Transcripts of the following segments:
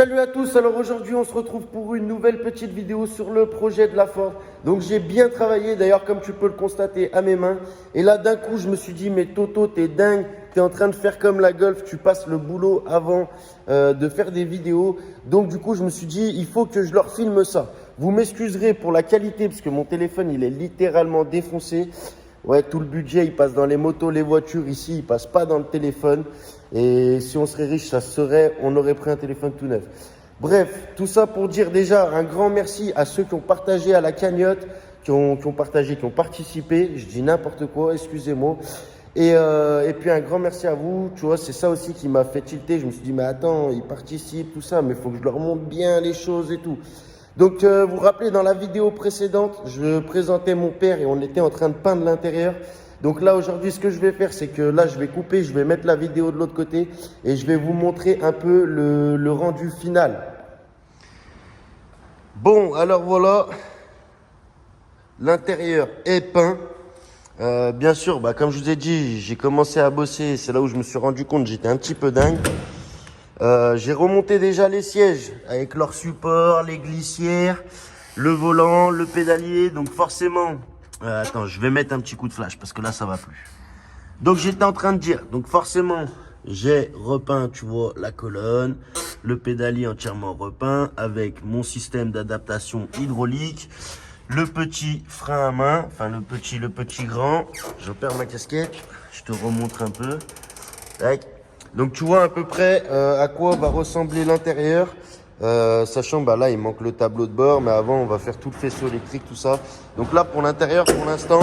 Salut à tous, alors aujourd'hui on se retrouve pour une nouvelle petite vidéo sur le projet de la Ford. Donc j'ai bien travaillé d'ailleurs comme tu peux le constater à mes mains. Et là d'un coup je me suis dit mais Toto t'es dingue, t'es en train de faire comme la Golf, tu passes le boulot avant de faire des vidéos. Donc du coup je me suis dit il faut que je leur filme ça. Vous m'excuserez pour la qualité parce que mon téléphone il est littéralement défoncé. Ouais, tout le budget il passe dans les motos, les voitures, ici il passe pas dans le téléphone. Et si on serait riche, ça serait, on aurait pris un téléphone tout neuf. Bref, tout ça pour dire déjà un grand merci à ceux qui ont partagé à la cagnotte, qui ont partagé, qui ont participé. Je dis n'importe quoi, excusez-moi. Et puis un grand merci à vous. Tu vois, c'est ça aussi qui m'a fait tilter. Je me suis dit, mais attends, ils participent, tout ça, mais il faut que je leur montre bien les choses et tout. Donc, vous vous rappelez, dans la vidéo précédente, je présentais mon père et on était en train de peindre l'intérieur. Donc là, aujourd'hui, ce que je vais faire, c'est que là, je vais couper, je vais mettre la vidéo de l'autre côté et je vais vous montrer un peu le rendu final. Bon, alors voilà, l'intérieur est peint. Bien sûr, comme je vous ai dit, j'ai commencé à bosser. C'est là où je me suis rendu compte, j'étais un petit peu dingue. J'ai remonté déjà les sièges avec leur support, les glissières, le volant, le pédalier. Donc forcément, attends, je vais mettre un petit coup de flash parce que là, ça va plus. Donc j'étais en train de dire, donc forcément, j'ai repeint, tu vois, la colonne, le pédalier entièrement repeint avec mon système d'adaptation hydraulique, le petit frein à main, enfin le petit grand. Je perds ma casquette, je te remontre un peu. Tac. Donc tu vois à peu près à quoi va ressembler l'intérieur, sachant là il manque le tableau de bord, mais avant on va faire tout le faisceau électrique, tout ça. Donc là pour l'intérieur, pour l'instant,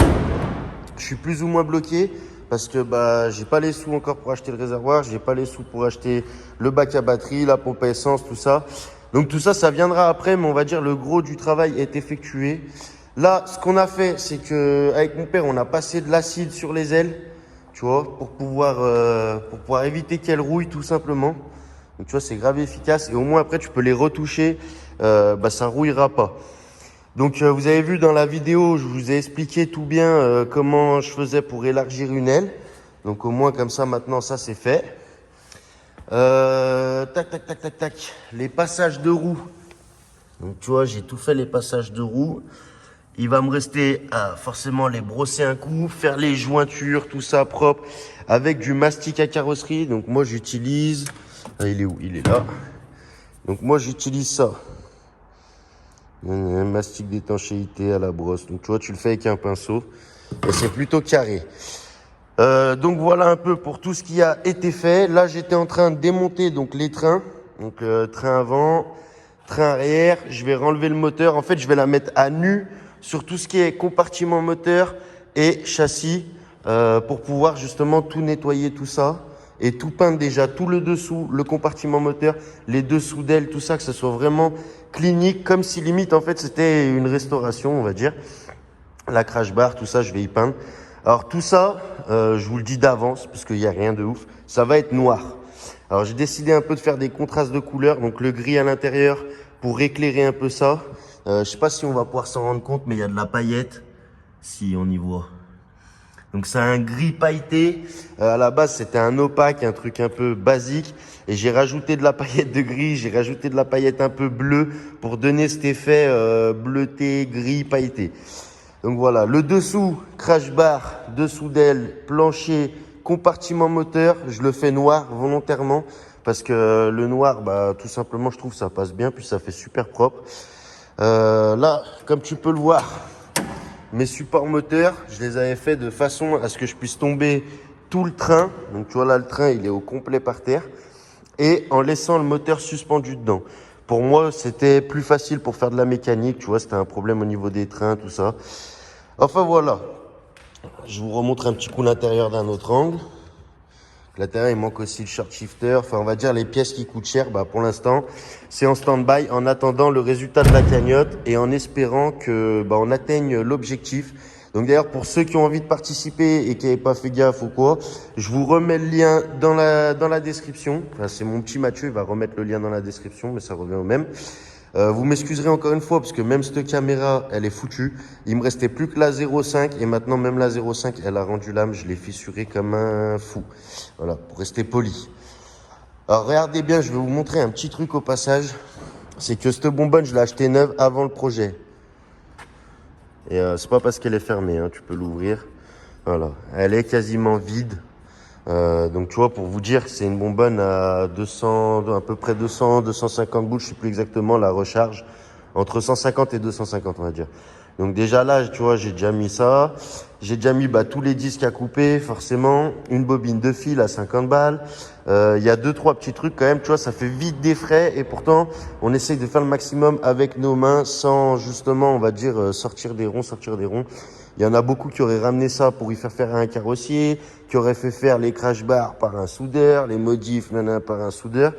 je suis plus ou moins bloqué parce que j'ai pas les sous encore pour acheter le réservoir, j'ai pas les sous pour acheter le bac à batterie, la pompe à essence, tout ça. Donc tout ça, ça viendra après, mais on va dire le gros du travail est effectué. Là, ce qu'on a fait, c'est que avec mon père, on a passé de l'acide sur les ailes. Tu vois, pour pouvoir éviter qu'elles rouillent tout simplement. Donc tu vois, c'est grave efficace et au moins après tu peux les retoucher, ça rouillera pas. Donc vous avez vu dans la vidéo, je vous ai expliqué tout bien comment je faisais pour élargir une aile. Donc au moins comme ça maintenant ça c'est fait. Tac tac tac tac tac. Les passages de roues. Donc tu vois, j'ai tout fait les passages de roues. Il va me rester à forcément les brosser un coup, faire les jointures, tout ça propre, avec du mastic à carrosserie. Donc moi j'utilise, il est où? Il est là. Donc moi j'utilise ça. Un mastic d'étanchéité à la brosse. Donc tu vois, tu le fais avec un pinceau et c'est plutôt carré. Donc voilà un peu pour tout ce qui a été fait. Là j'étais en train de démonter donc les trains. Donc train avant, train arrière. Je vais renlever le moteur. En fait je vais la mettre à nu sur tout ce qui est compartiment moteur et châssis pour pouvoir justement tout nettoyer, tout ça et tout peindre déjà, tout le dessous, le compartiment moteur, les dessous d'ailes, tout ça, que ce soit vraiment clinique, comme si limite en fait c'était une restauration, on va dire. La crash bar, tout ça, je vais y peindre. Alors tout ça, je vous le dis d'avance parce qu'il n'y a rien de ouf, ça va être noir. Alors j'ai décidé un peu de faire des contrastes de couleurs, donc le gris à l'intérieur pour éclairer un peu ça. Je sais pas si on va pouvoir s'en rendre compte, mais il y a de la paillette. Si on y voit. Donc c'est un gris pailleté. À la base c'était un opaque, un truc un peu basique. Et j'ai rajouté de la paillette de gris, j'ai rajouté de la paillette un peu bleue pour donner cet effet bleuté, gris, pailleté. Donc voilà, le dessous, crash bar, dessous d'aile, plancher, compartiment moteur, je le fais noir volontairement. Parce que le noir, tout simplement je trouve ça passe bien, puis ça fait super propre. Là, comme tu peux le voir, mes supports moteurs, je les avais fait de façon à ce que je puisse tomber tout le train. Donc tu vois là, le train, il est au complet par terre. Et en laissant le moteur suspendu dedans. Pour moi, c'était plus facile pour faire de la mécanique. Tu vois, c'était un problème au niveau des trains, tout ça. Enfin voilà. Je vous remontre un petit coup l'intérieur d'un autre angle. L'intérieur, il manque aussi le short shifter. Enfin, on va dire les pièces qui coûtent cher. Pour l'instant, c'est en stand-by en attendant le résultat de la cagnotte et en espérant que on atteigne l'objectif. Donc d'ailleurs, pour ceux qui ont envie de participer et qui n'avaient pas fait gaffe ou quoi, je vous remets le lien dans la description. Enfin, c'est mon petit Mathieu, il va remettre le lien dans la description, mais ça revient au même. Vous m'excuserez encore une fois parce que même cette caméra, elle est foutue. Il me restait plus que la 0.5 et maintenant même la 0.5, elle a rendu l'âme. Je l'ai fissurée comme un fou. Voilà, pour rester poli. Alors regardez bien, je vais vous montrer un petit truc au passage. C'est que cette bonbonne, je l'ai achetée neuve avant le projet. Et c'est pas parce qu'elle est fermée, hein, tu peux l'ouvrir. Voilà, elle est quasiment vide. Donc tu vois, pour vous dire, c'est une bonbonne à 200, à peu près 200, 250 boules, je sais plus exactement la recharge. Entre 150 et 250, on va dire. Donc déjà là, tu vois, j'ai déjà mis ça. J'ai déjà mis tous les disques à couper, forcément. Une bobine de fil à 50 balles. Il y a 2-3 petits trucs quand même, tu vois, ça fait vite des frais. Et pourtant, on essaye de faire le maximum avec nos mains sans justement, on va dire, sortir des ronds, sortir des ronds. Il y en a beaucoup qui auraient ramené ça pour y faire un carrossier, qui auraient fait faire les crash bars par un soudeur, les modifs par un soudeur.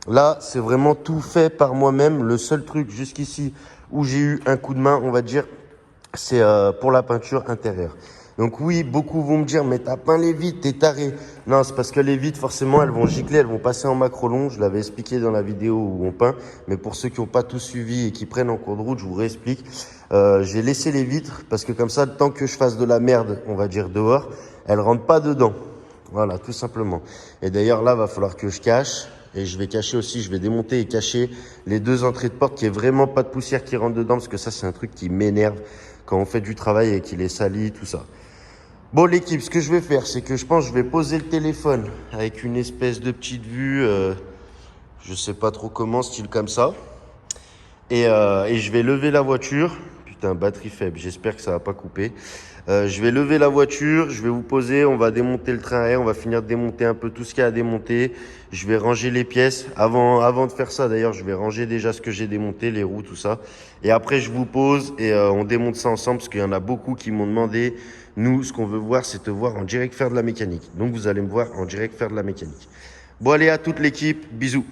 Là, c'est vraiment tout fait par moi-même. Le seul truc jusqu'ici où j'ai eu un coup de main, on va dire, c'est pour la peinture intérieure. Donc oui, beaucoup vont me dire, mais t'as peint les vitres, t'es taré. Non, c'est parce que les vitres, forcément, elles vont gicler, elles vont passer en macro long. Je l'avais expliqué dans la vidéo où on peint. Mais pour ceux qui n'ont pas tout suivi et qui prennent en cours de route, je vous réexplique. J'ai laissé les vitres parce que comme ça, tant que je fasse de la merde, on va dire dehors, elles rentrent pas dedans. Voilà, tout simplement. Et d'ailleurs, là, va falloir que je cache. Et je vais cacher aussi, je vais démonter et cacher les 2 entrées de porte, qu'il n'y ait vraiment pas de poussière qui rentre dedans, parce que ça, c'est un truc qui m'énerve quand on fait du travail et qu'il est sali, tout ça. Bon, l'équipe, ce que je vais faire, c'est que je pense que je vais poser le téléphone avec une espèce de petite vue, je sais pas trop comment, style comme ça. Et je vais lever la voiture. Putain, batterie faible, j'espère que ça va pas couper. Je vais lever la voiture, je vais vous poser, on va démonter le train à air, on va finir de démonter un peu tout ce qu'il y a à démonter. Je vais ranger les pièces. Avant de faire ça, d'ailleurs, je vais ranger déjà ce que j'ai démonté, les roues, tout ça. Et après, je vous pose et on démonte ça ensemble parce qu'il y en a beaucoup qui m'ont demandé. Nous, ce qu'on veut voir, c'est te voir en direct faire de la mécanique. Donc, vous allez me voir en direct faire de la mécanique. Bon, allez, à toute l'équipe, bisous.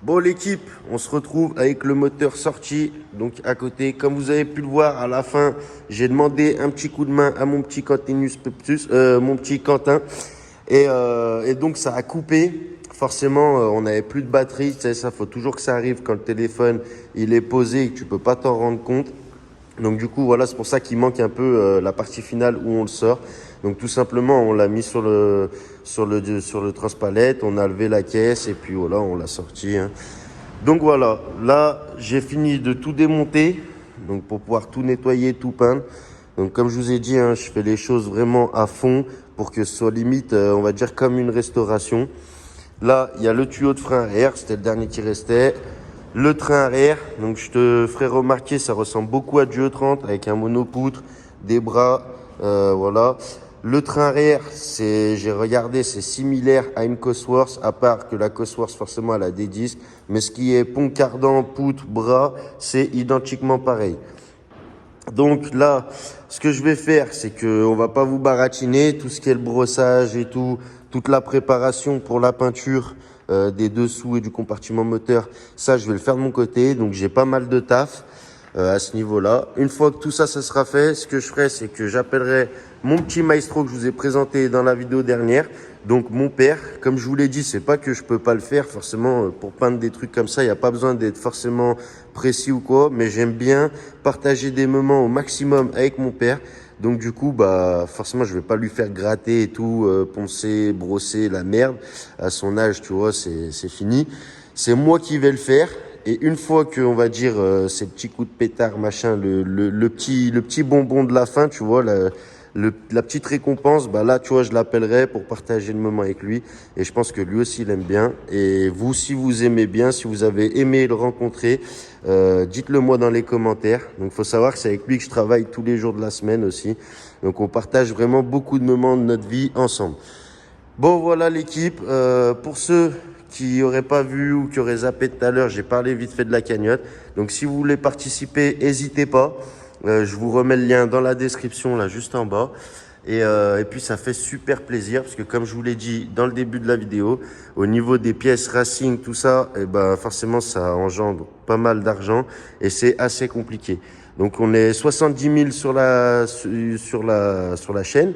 Bon l'équipe, on se retrouve avec le moteur sorti, donc à côté. Comme vous avez pu le voir à la fin, j'ai demandé un petit coup de main à mon petit mon petit Quentin. Et donc ça a coupé. Forcément, on n'avait plus de batterie. Tu sais, ça, faut toujours que ça arrive quand le téléphone il est posé et que tu peux pas t'en rendre compte. Donc du coup, voilà, c'est pour ça qu'il manque un peu la partie finale où on le sort. Donc tout simplement, on l'a mis sur le transpalette, on a levé la caisse et puis voilà, on l'a sorti. Hein. Donc voilà, là, j'ai fini de tout démonter, donc pour pouvoir tout nettoyer, tout peindre. Donc comme je vous ai dit, hein, je fais les choses vraiment à fond pour que ce soit limite, on va dire comme une restauration. Là, il y a le tuyau de frein arrière, c'était le dernier qui restait. Le train arrière, donc je te ferai remarquer, ça ressemble beaucoup à du E30 avec un monopoutre, des bras, voilà. Le train arrière, j'ai regardé, c'est similaire à une Cosworth, à part que la Cosworth, forcément, elle a des disques. Mais ce qui est pont cardan, poutre, bras, c'est identiquement pareil. Donc là, ce que je vais faire, c'est que on va pas vous baratiner. Tout ce qui est le brossage et tout, toute la préparation pour la peinture des dessous et du compartiment moteur, ça, je vais le faire de mon côté. Donc j'ai pas mal de taf à ce niveau-là. Une fois que tout ça, ça sera fait, ce que je ferai, c'est que j'appellerai mon petit maestro que je vous ai présenté dans la vidéo dernière. Donc mon père, comme je vous l'ai dit, c'est pas que je peux pas le faire forcément pour peindre des trucs comme ça, il n'y a pas besoin d'être forcément précis ou quoi, mais j'aime bien partager des moments au maximum avec mon père. Donc du coup, bah forcément, je vais pas lui faire gratter et tout, poncer, brosser la merde. À son âge, tu vois, c'est fini. C'est moi qui vais le faire. Et une fois que, on va dire, ces petits coups de pétard, machin, le petit bonbon de la fin, tu vois, la petite récompense, bah là, tu vois, je l'appellerai pour partager le moment avec lui. Et je pense que lui aussi, il aime bien. Et vous, si vous aimez bien, si vous avez aimé le rencontrer, dites-le moi dans les commentaires. Donc, faut savoir que c'est avec lui que je travaille tous les jours de la semaine aussi. Donc, on partage vraiment beaucoup de moments de notre vie ensemble. Bon, voilà l'équipe. Pour ceux qui n'auraient pas vu ou qui auraient zappé tout à l'heure, j'ai parlé vite fait de la cagnotte. Donc, si vous voulez participer, n'hésitez pas. Je vous remets le lien dans la description, là, juste en bas. Et puis, ça fait super plaisir parce que, comme je vous l'ai dit dans le début de la vidéo, au niveau des pièces racing, tout ça, et ben, forcément, ça engendre pas mal d'argent et c'est assez compliqué. Donc, on est 70 000 sur la chaîne.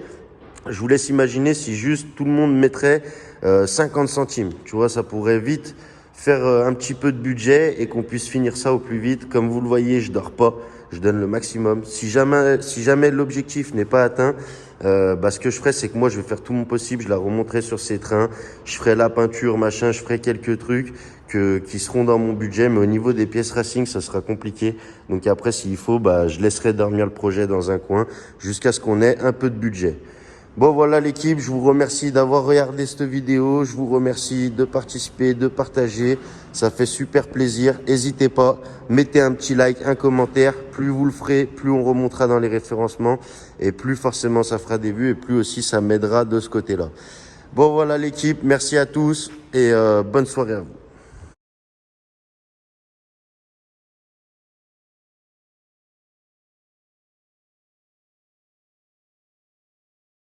Je vous laisse imaginer si juste tout le monde mettrait 50 centimes. Tu vois, ça pourrait vite faire un petit peu de budget et qu'on puisse finir ça au plus vite. Comme vous le voyez, je dors pas, je donne le maximum. Si jamais l'objectif n'est pas atteint, bah, ce que je ferai, c'est que moi, je vais faire tout mon possible. Je la remonterai sur ces trains. Je ferai la peinture, machin. Je ferai quelques trucs qui seront dans mon budget. Mais au niveau des pièces racing, ça sera compliqué. Donc après, s'il faut, bah, je laisserai dormir le projet dans un coin jusqu'à ce qu'on ait un peu de budget. Bon voilà l'équipe, je vous remercie d'avoir regardé cette vidéo, je vous remercie de participer, de partager, ça fait super plaisir. N'hésitez pas, mettez un petit like, un commentaire, plus vous le ferez, plus on remontera dans les référencements et plus forcément ça fera des vues et plus aussi ça m'aidera de ce côté-là. Bon voilà l'équipe, merci à tous et bonne soirée à vous.